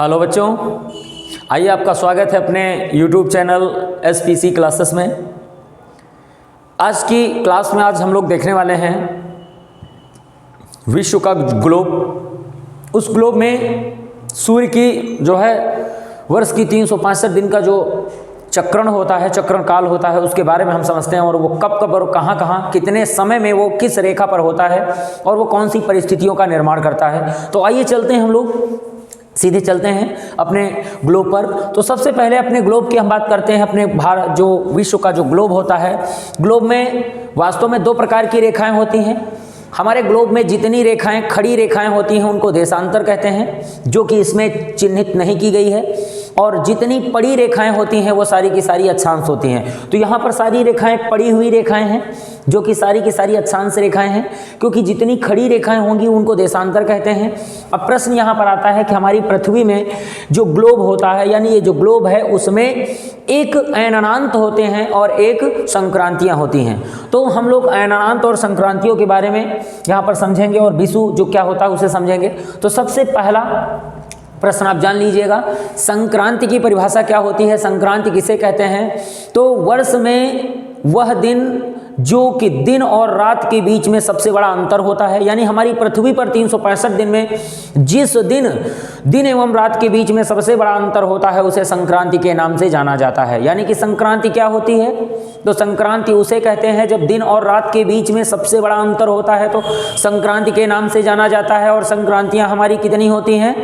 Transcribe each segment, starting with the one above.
Hello बच्चों, आइए आपका स्वागत है अपने YouTube चैनल SPC क्लासेस में। आज की क्लास में आज हम लोग देखने वाले हैं विश्व का ग्लोब। उस ग्लोब में सूर्य की जो है वर्ष की 365 दिन का जो चक्रण होता है, चक्रण काल होता है, उसके बारे में हम समझते हैं और वो कब कब और कहाँ कहाँ कितने समय में वो किस रेखा पर होता है और वो कौन सी परिस्थितियों का निर्माण करता है। तो आइए चलते हैं, हम लोग सीधे चलते हैं अपने ग्लोब पर। तो सबसे पहले अपने ग्लोब की हम बात करते हैं। अपने भारत जो विश्व का जो ग्लोब होता है, ग्लोब में वास्तव में दो प्रकार की रेखाएं होती हैं। हमारे ग्लोब में जितनी रेखाएं खड़ी रेखाएं होती हैं उनको देशांतर कहते हैं, जो कि इसमें चिन्हित नहीं की गई है, और जितनी पड़ी रेखाएं होती हैं वो सारी की सारी अक्षांश होती हैं। तो यहाँ पर सारी रेखाएं पड़ी हुई रेखाएं हैं, जो कि सारी की सारी अक्षांश रेखाएं हैं, क्योंकि जितनी खड़ी रेखाएं होंगी उनको देशांतर कहते हैं। अब प्रश्न यहाँ पर आता है कि हमारी पृथ्वी में जो ग्लोब होता है, यानी ये जो ग्लोब है, उसमें एक अयनांत होते हैं और एक संक्रांतियाँ होती हैं। तो हम लोग अयनांत और संक्रांतियों के बारे में यहाँ पर समझेंगे और विषु जो क्या होता है उसे समझेंगे। तो सबसे पहला प्रश्न आप जान लीजिएगा, संक्रांति की परिभाषा क्या होती है, संक्रांति किसे कहते हैं। तो वर्ष में वह दिन जो कि दिन और रात के बीच में सबसे बड़ा अंतर होता है, यानी हमारी पृथ्वी पर 365 दिन में जिस दिन एवं रात के बीच में सबसे बड़ा अंतर होता है उसे संक्रांति के नाम से जाना जाता है। यानी कि संक्रांति क्या होती है, तो संक्रांति उसे कहते हैं जब दिन और रात के बीच में सबसे बड़ा अंतर होता है, तो संक्रांति के नाम से जाना जाता है। और संक्रांतियाँ हमारी कितनी होती हैं,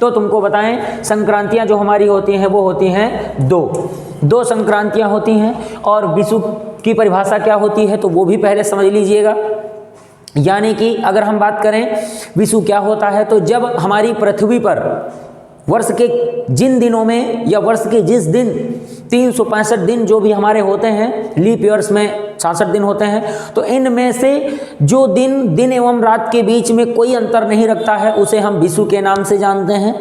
तो तुमको बताएं, संक्रांतियाँ जो हमारी होती हैं वो होती हैं दो संक्रांतियाँ होती हैं। और विषु की परिभाषा क्या होती है तो वो भी पहले समझ लीजिएगा। यानी कि अगर हम बात करें विषु क्या होता है, तो जब हमारी पृथ्वी पर वर्ष के जिन दिनों में या वर्ष के जिस दिन 365 दिन जो भी हमारे होते हैं, लीप ईयर्स में 66 दिन होते हैं, तो इनमें से जो दिन एवं रात के बीच में कोई अंतर नहीं रखता है उसे हम विषु के नाम से जानते हैं।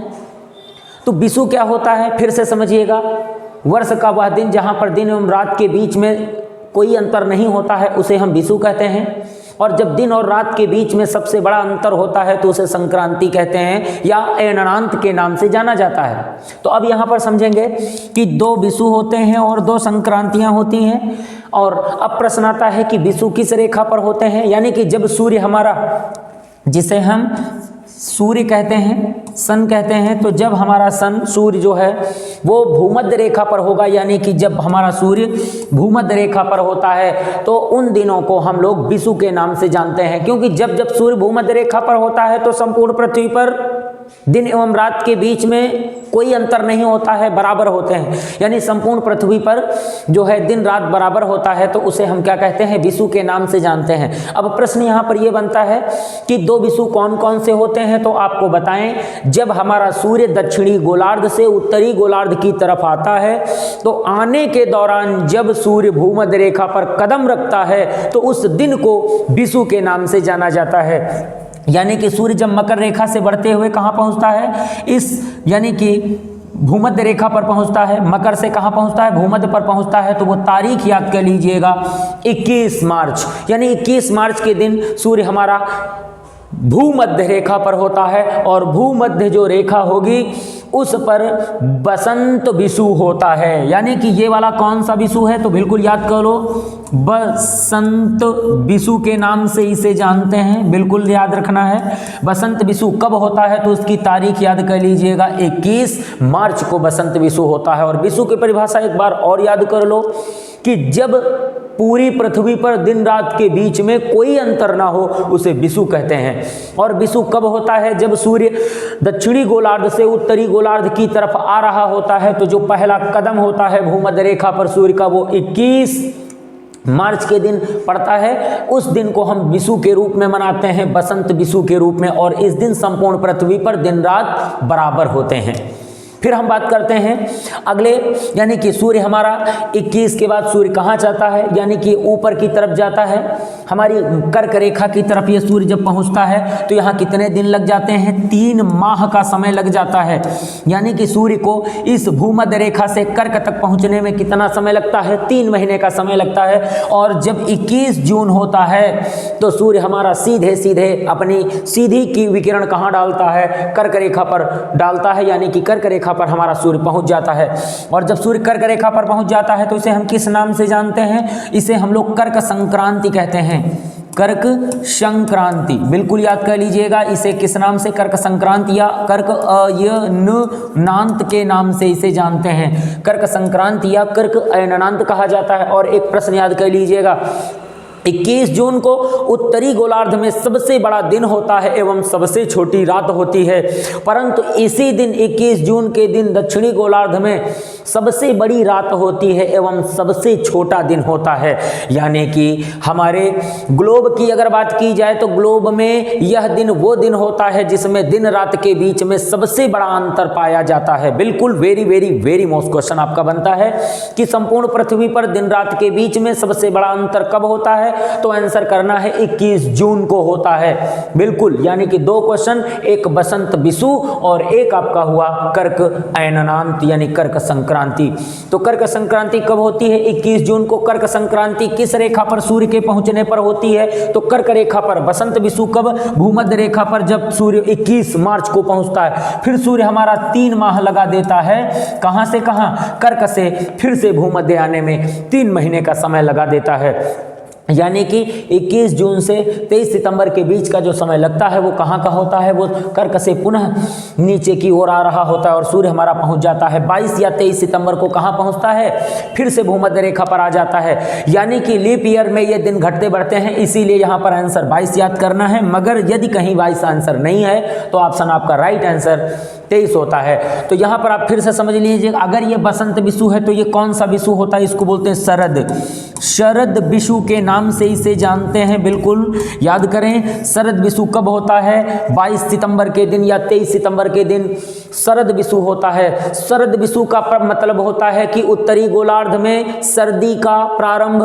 तो विषु क्या होता है फिर से समझिएगा, वर्ष का वह दिन जहाँ पर दिन एवं रात के बीच में कोई अंतर नहीं होता है उसे हम विषु कहते हैं, और जब दिन और रात के बीच में सबसे बड़ा अंतर होता है तो उसे संक्रांति कहते हैं या अयनांत के नाम से जाना जाता है। तो अब यहाँ पर समझेंगे कि दो विषु होते हैं और दो संक्रांतियाँ होती हैं। और अब प्रश्न आता है कि विषु किस रेखा पर होते हैं, यानी कि जब सूर्य हमारा, जिसे हम सूर्य कहते हैं, सन कहते हैं, तो जब हमारा सन सूर्य जो है वो भूमध्य रेखा पर होगा, यानी कि जब हमारा सूर्य भूमध्य रेखा पर होता है तो उन दिनों को हम लोग विषु के नाम से जानते हैं। क्योंकि जब जब सूर्य भूमध्य रेखा पर होता है तो संपूर्ण पृथ्वी पर दिन एवं रात के बीच में कोई अंतर नहीं होता है, बराबर होते हैं। यानी संपूर्ण पृथ्वी पर जो है दिन रात बराबर होता है, तो उसे हम क्या कहते हैं, विषु के नाम से जानते हैं। अब प्रश्न यहाँ पर यह बनता है कि दो विषु कौन कौन से होते हैं, तो आपको बताएं, जब हमारा सूर्य दक्षिणी गोलार्ध से उत्तरी गोलार्ध की तरफ आता है तो आने के दौरान जब सूर्य भूमध्य रेखा पर कदम रखता है तो उस दिन को विषु के नाम से जाना जाता है। यानी कि सूर्य जब मकर रेखा से बढ़ते हुए कहाँ पहुँचता है, इस यानी कि भूमध्य रेखा पर पहुँचता है, मकर से कहाँ पहुँचता है, भूमध्य पर पहुँचता है, तो वो तारीख याद कर लीजिएगा, 21 मार्च। यानी 21 मार्च के दिन सूर्य हमारा भूमध्य रेखा पर होता है, और भूमध्य जो रेखा होगी उस पर बसंत विषु होता है। यानी कि ये वाला कौन सा विषु है, तो बिल्कुल याद कर लो, बसंत विषु के नाम से इसे जानते हैं, बिल्कुल याद रखना है। बसंत विषु कब होता है, तो उसकी तारीख याद कर लीजिएगा, 21 मार्च को बसंत विषु होता है। और विषु की परिभाषा एक बार और याद कर लो कि जब पूरी पृथ्वी पर दिन रात के बीच में कोई अंतर ना हो उसे विषु कहते हैं। और विषु कब होता है, जब सूर्य दक्षिणी गोलार्ध से उत्तरी गोलार्ध की तरफ आ रहा होता है, तो जो पहला कदम होता है भूमध्य रेखा पर सूर्य का वो 21 मार्च के दिन पड़ता है। उस दिन को हम विषु के रूप में मनाते हैं, बसंत विषु के रूप में, और इस दिन संपूर्ण पृथ्वी पर दिन रात बराबर होते हैं। फिर हम बात करते हैं अगले, यानी कि सूर्य हमारा 21 के बाद सूर्य कहाँ जाता है, यानी कि ऊपर की तरफ जाता है, हमारी कर्क रेखा की तरफ ये सूर्य जब पहुँचता है तो यहाँ कितने दिन लग जाते हैं, 3 माह का समय लग जाता है। यानी कि सूर्य को इस भूमध्य रेखा से कर्क तक पहुँचने में कितना समय लगता है, 3 महीने का समय लगता है। और जब 21 जून होता है तो सूर्य हमारा सीधे सीधे अपनी सीधी की विकिरण कहाँ डालता है, कर्क रेखा पर डालता है, यानी कि कर्क रेखा पर हमारा सूर्य पहुंच जाता है। और जब सूर्य कर्क रेखा पर पहुंच जाता है तो इसे हम किस नाम से जानते हैं, इसे हम लोग कर्क संक्रांति कहते हैं, कर्क संक्रांति, बिल्कुल याद कर लीजिएगा। इसे किस नाम से, कर्क संक्रांति या कर्क अयननांत के नाम से इसे जानते हैं, कर्क संक्रांति या कर्क अयननांत कहा जाता है। और एक प्रश्न याद कर लीजिएगा, 21 जून को उत्तरी गोलार्ध में सबसे बड़ा दिन होता है एवं सबसे छोटी रात होती है, परंतु इसी दिन 21 जून के दिन दक्षिणी गोलार्ध में सबसे बड़ी रात होती है एवं सबसे छोटा दिन होता है। यानी कि हमारे ग्लोब की अगर बात की जाए तो ग्लोब में यह दिन वो दिन होता है जिसमें दिन रात के बीच में सबसे बड़ा अंतर पाया जाता है। बिल्कुल very very very most question आपका बनता है कि संपूर्ण पृथ्वी पर दिन रात के बीच में सबसे बड़ा अंतर कब होता है, तो आंसर करना है 21 जून को होता है। बिल्कुल, यानी कि 2 क्वेश्चन, एक बसंत विषु और एक आपका हुआ कर्क अयननांत यानी कर्क संक्रांति। तो कर्क संक्रांति कब होती है, 21 जून को। कर्क संक्रांति किस रेखा पर सूर्य के पहुंचने पर होती है, तो कर्क रेखा पर। बसंत विषु कब, भूमध्य रेखा पर जब सूर्य 21 मार्च को पहुंचता है। फिर सूर्य हमारा 3 माह लगा देता है, कहां से कहां, कर्क से फिर से भूमध्य आने में 3 महीने का समय लगा देता है। यानी कि 21 जून से 23 सितंबर के बीच का जो समय लगता है वो कहाँ का होता है, वो कर्क से पुनः नीचे की ओर आ रहा होता है और सूर्य हमारा पहुँच जाता है 22 या 23 सितंबर को कहाँ पहुँचता है, फिर से भूमध्य रेखा पर आ जाता है। यानी कि लीप ईयर में ये दिन घटते बढ़ते हैं, इसीलिए यहाँ पर आंसर 22 याद करना है। मगर यदि कहीं 22 आंसर नहीं है तो ऑप्शन आपका राइट आंसर 23 होता है। तो यहाँ पर आप फिर से समझ लीजिए, अगर ये बसंत विषु है तो ये कौन सा विषु होता है, इसको बोलते हैं शरद। शरद विषु के नाम से इसे जानते हैं, बिल्कुल याद करें। शरद विषु कब होता है, 22 सितंबर के दिन या 23 सितंबर के दिन शरद विषु होता है। शरद विषु का मतलब होता है कि उत्तरी गोलार्ध में सर्दी का प्रारंभ,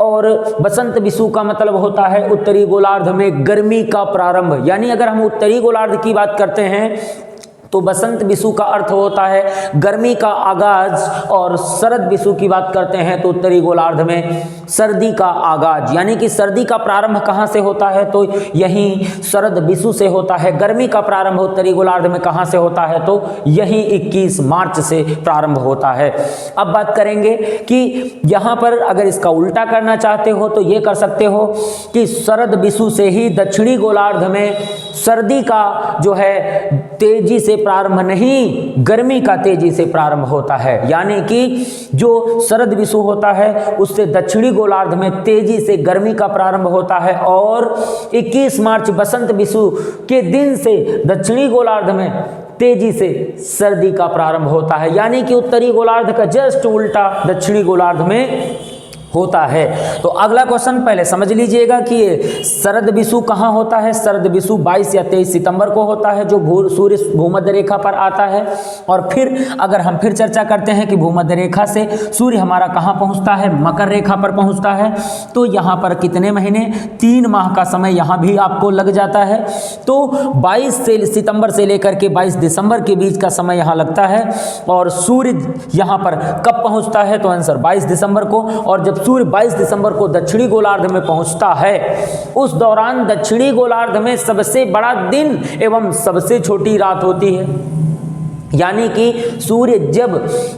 और बसंत विषु का मतलब होता है उत्तरी गोलार्ध में गर्मी का प्रारंभ। यानी अगर हम उत्तरी गोलार्ध की बात करते हैं तो बसंत विषु का अर्थ होता है गर्मी का आगाज, और शरद विषु की बात करते हैं तो उत्तरी गोलार्ध में सर्दी का आगाज। यानी कि सर्दी का प्रारंभ कहाँ से होता है, तो यहीं शरद विषु से होता है। गर्मी का प्रारंभ उत्तरी गोलार्ध में कहाँ से होता है, तो यहीं 21 मार्च से प्रारंभ होता है। अब बात करेंगे कि यहाँ पर अगर इसका उल्टा करना चाहते हो तो ये कर सकते हो कि शरद विषु से ही दक्षिणी गोलार्ध में सर्दी का जो है तेजी से प्रारंभ नहीं, गर्मी का तेजी से प्रारंभ होता है। यानी कि जो शरद विषु होता है उससे दक्षिणी गोलार्ध में तेजी से गर्मी का प्रारंभ होता है, और 21 मार्च बसंत विषु के दिन से दक्षिणी गोलार्ध में तेजी से सर्दी का प्रारंभ होता है। यानी कि उत्तरी गोलार्ध का जस्ट उल्टा दक्षिणी गोलार्ध में होता है। तो अगला क्वेश्चन पहले समझ लीजिएगा कि ये शरद विषु कहाँ होता है। शरद विषु 22 या 23 सितंबर को होता है, जो सूर्य भूमध्य रेखा पर आता है। और फिर अगर हम फिर चर्चा करते हैं कि भूमध्य रेखा से सूर्य हमारा कहाँ पहुँचता है, मकर रेखा पर पहुँचता है, तो यहाँ पर कितने महीने, 3 माह का समय यहाँ भी आपको लग जाता है। तो 22 सितंबर से लेकर के 22 दिसंबर के बीच का समय यहाँ लगता है। और सूर्य यहाँ पर कब पहुँचता है, तो आंसर 22 दिसंबर को। और जब सूर्य 22 दिसंबर को दक्षिणी गोलार्ध में पहुंचता है, उस दौरान दक्षिणी गोलार्ध में सबसे बड़ा दिन एवं सबसे छोटी रात होती है। यानी कि सूर्य जब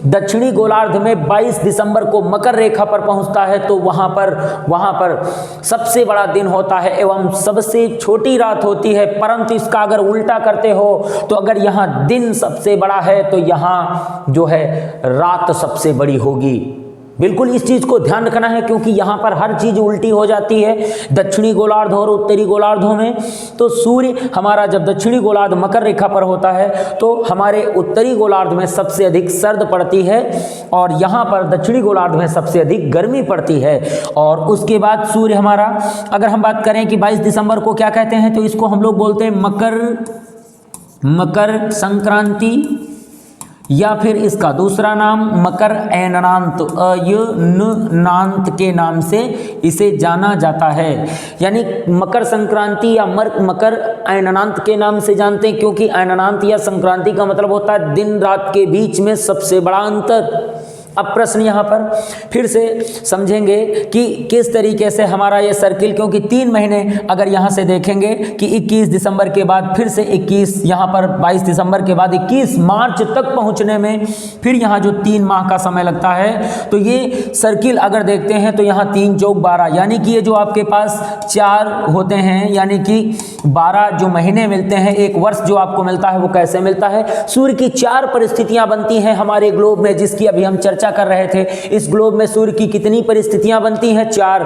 दक्षिणी गोलार्ध में 22 दिसंबर को मकर रेखा पर पहुंचता है तो वहां पर सबसे बड़ा दिन होता है एवं सबसे छोटी रात होती है। परंतु इसका अगर उल्टा करते हो तो अगर यहाँ दिन सबसे बड़ा है तो यहाँ जो है रात सबसे बड़ी होगी। बिल्कुल इस चीज़ को ध्यान रखना है, क्योंकि यहाँ पर हर चीज़ उल्टी हो जाती है दक्षिणी गोलार्ध और उत्तरी गोलार्धों में। तो सूर्य हमारा जब दक्षिणी गोलार्ध मकर रेखा पर होता है तो हमारे उत्तरी गोलार्ध में सबसे अधिक सर्द पड़ती है, और यहाँ पर दक्षिणी गोलार्ध में सबसे अधिक गर्मी पड़ती है। और उसके बाद सूर्य हमारा, अगर हम बात करें कि 22 दिसंबर को क्या कहते हैं, तो इसको हम लोग बोलते हैं मकर संक्रांति या फिर इसका दूसरा नाम मकर ऐननांत अयननांत के नाम से इसे जाना जाता है। यानी मकर संक्रांति या मकर ऐननांत के नाम से जानते हैं, क्योंकि ऐननांत या संक्रांति का मतलब होता है दिन रात के बीच में सबसे बड़ा अंतर। अब प्रश्न यहाँ पर फिर से समझेंगे कि किस तरीके से हमारा ये सर्किल, क्योंकि 3 महीने अगर यहाँ से देखेंगे कि 21 दिसंबर के बाद फिर से 21, यहाँ पर 22 दिसंबर के बाद 21 मार्च तक पहुँचने में फिर यहाँ जो 3 माह का समय लगता है, तो ये सर्किल अगर देखते हैं तो यहाँ 3 चौक 12, यानी कि ये जो आपके पास 4 होते हैं, यानी कि 12 जो महीने मिलते हैं, एक वर्ष जो आपको मिलता है वो कैसे मिलता है? सूर्य की 4 परिस्थितियाँ बनती हैं हमारे ग्लोब में, जिसकी अभी हम चर्चा कर रहे थे। इस ग्लोब में सूर्य की कितनी परिस्थितियां बनती हैं? 4।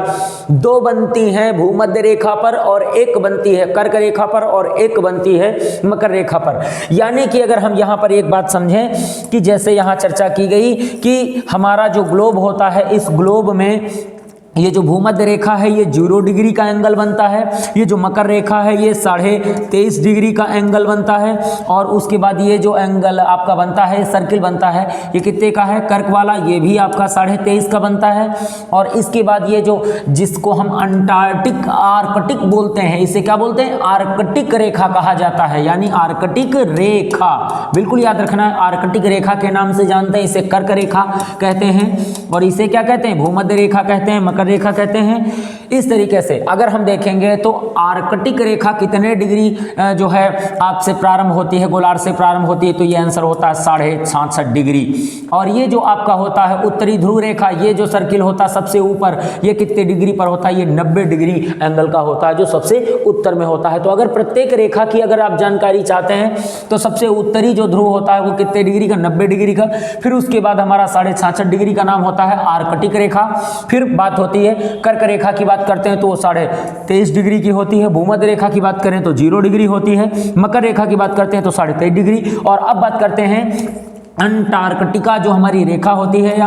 2 बनती हैं भूमध्य रेखा पर और 1 बनती है कर्क रेखा पर और 1 बनती है मकर रेखा पर। यानी कि अगर हम यहां पर एक बात समझें कि जैसे यहां चर्चा की गई कि हमारा जो ग्लोब होता है, इस ग्लोब में ये जो भूमध्य रेखा है ये 0 डिग्री का एंगल बनता है, ये जो मकर रेखा है ये 23.5 डिग्री का एंगल बनता है, और उसके बाद ये जो एंगल आपका बनता है, सर्किल बनता है, ये कितने का है? कर्क वाला, ये भी आपका 23.5 का बनता है। और इसके बाद ये जो जिसको हम अंटार्कटिक आर्कटिक बोलते हैं, इसे क्या बोलते हैं? आर्कटिक रेखा कहा जाता है, यानी आर्कटिक रेखा, बिल्कुल याद रखना है। आर्कटिक रेखा के नाम से जानते हैं, इसे कर्क रेखा कहते हैं, और इसे क्या कहते हैं? भूमध्य रेखा कहते हैं, मकर रेखा कहते हैं। इस तरीके से अगर हम देखेंगे तो आर्कटिक रेखा कितने डिग्री जो है आपसे प्रारंभ होती है, गोलार्ध से प्रारंभ होती है, तो ये आंसर होता है 66.5 डिग्री। और ये जो आपका होता है उत्तरी ध्रुव रेखा, ये जो सर्किल होता है सबसे ऊपर, ये कितने डिग्री पर होता है? ये 90 डिग्री एंगल का होता है, जो सबसे उत्तर में होता है। तो अगर प्रत्येक रेखा की अगर आप जानकारी चाहते हैं तो सबसे उत्तरी जो ध्रुव होता है वो कितने डिग्री का? 90 डिग्री का। फिर उसके बाद हमारा 66.5 डिग्री का नाम होता है आर्कटिक रेखा। फिर बात होती है कर्क रेखा की, बात करते हैं तो वो 23.5 डिग्री की होती है। भूमध्य रेखा की बात करें तो 0 डिग्री होती है। मकर रेखा की बात करते हैं तो 23.5 डिग्री। और अब बात करते हैं अंटार्कटिका जो हमारी रेखा होती है, या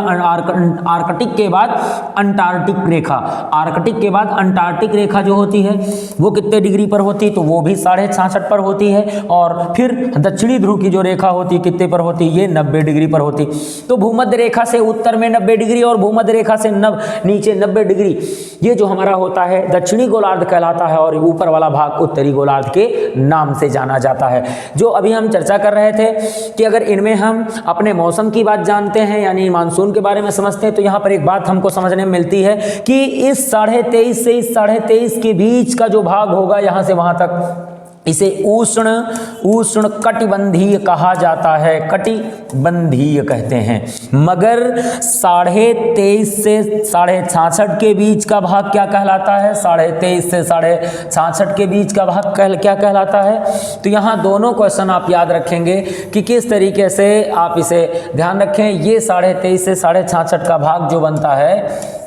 आर्कटिक के बाद अंटार्कटिक रेखा, आर्कटिक के बाद अंटार्कटिक रेखा जो होती है वो कितने डिग्री पर होती है? तो वो भी 66.5 पर होती है। और फिर दक्षिणी ध्रुव की जो रेखा होती है कितने पर होती है? ये 90 डिग्री पर होती। तो भूमध्य रेखा से उत्तर में 90 डिग्री और भूमध्य रेखा से नीचे 90 डिग्री, ये जो हमारा होता है दक्षिणी गोलार्ध कहलाता है, और ऊपर वाला भाग उत्तरी गोलार्ध के नाम से जाना जाता है। जो अभी हम चर्चा कर रहे थे कि अगर इनमें हम अपने मौसम की बात जानते हैं, यानी मानसून के बारे में समझते हैं, तो यहाँ पर एक बात हमको समझने में मिलती है कि इस 23.5 से इस 23.5 के बीच का जो भाग होगा यहाँ से वहाँ तक, इसे उष्ण कटिबंधीय कहा जाता है, कटिबंधीय कहते हैं। मगर 23.5 से 66.5 के बीच का भाग क्या कहलाता है? 23.5 से 66.5 के बीच का भाग क्या कहलाता है? तो यहाँ दोनों क्वेश्चन आप याद रखेंगे कि किस तरीके से आप इसे ध्यान रखें। ये 23.5 से 66.5 का भाग जो बनता है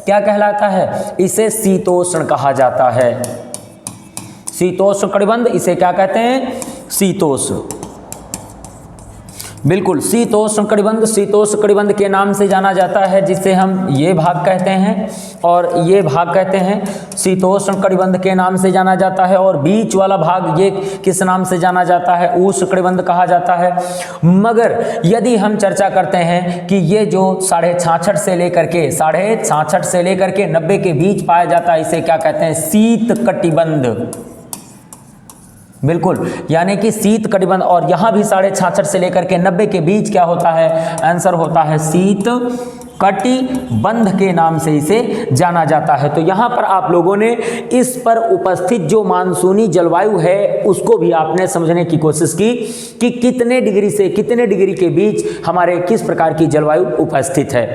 क्या कहलाता है? इसे शीतोष्ण कहा जाता है। शीतोष्ण कटिबंध, इसे क्या कहते हैं? शीतोष्ण, बिल्कुल शीतोष्ण कटिबंध, शीतोष्ण कटिबंध के नाम से जाना जाता है, जिसे हम ये भाग कहते हैं और ये भाग कहते हैं। शीतोष्ण कटिबंध के नाम से जाना जाता है, और बीच वाला भाग ये किस नाम से जाना जाता है? उष्ण कटिबंध कहा जाता है। मगर यदि हम चर्चा करते हैं कि ये जो 66.5 से लेकर के 66.5 से लेकर के 90 के बीच पाया जाता है, इसे क्या कहते हैं? शीत कटिबंध, बिल्कुल, यानी कि शीत कटिबंध। और यहाँ भी 66.5 से लेकर के 90 के बीच क्या होता है? आंसर होता है शीत कटिबंध के नाम से इसे जाना जाता है। तो यहाँ पर आप लोगों ने इस पर उपस्थित जो मानसूनी जलवायु है उसको भी आपने समझने की कोशिश की कि कितने डिग्री से कितने डिग्री के बीच हमारे किस प्रकार की जलवायु उपस्थित है।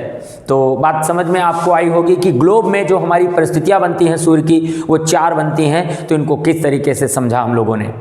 तो बात समझ में आपको आई होगी कि ग्लोब में जो हमारी परिस्थितियाँ बनती हैं सूर्य की, वो 4 बनती हैं। तो इनको किस तरीके से समझा हम लोगों ने।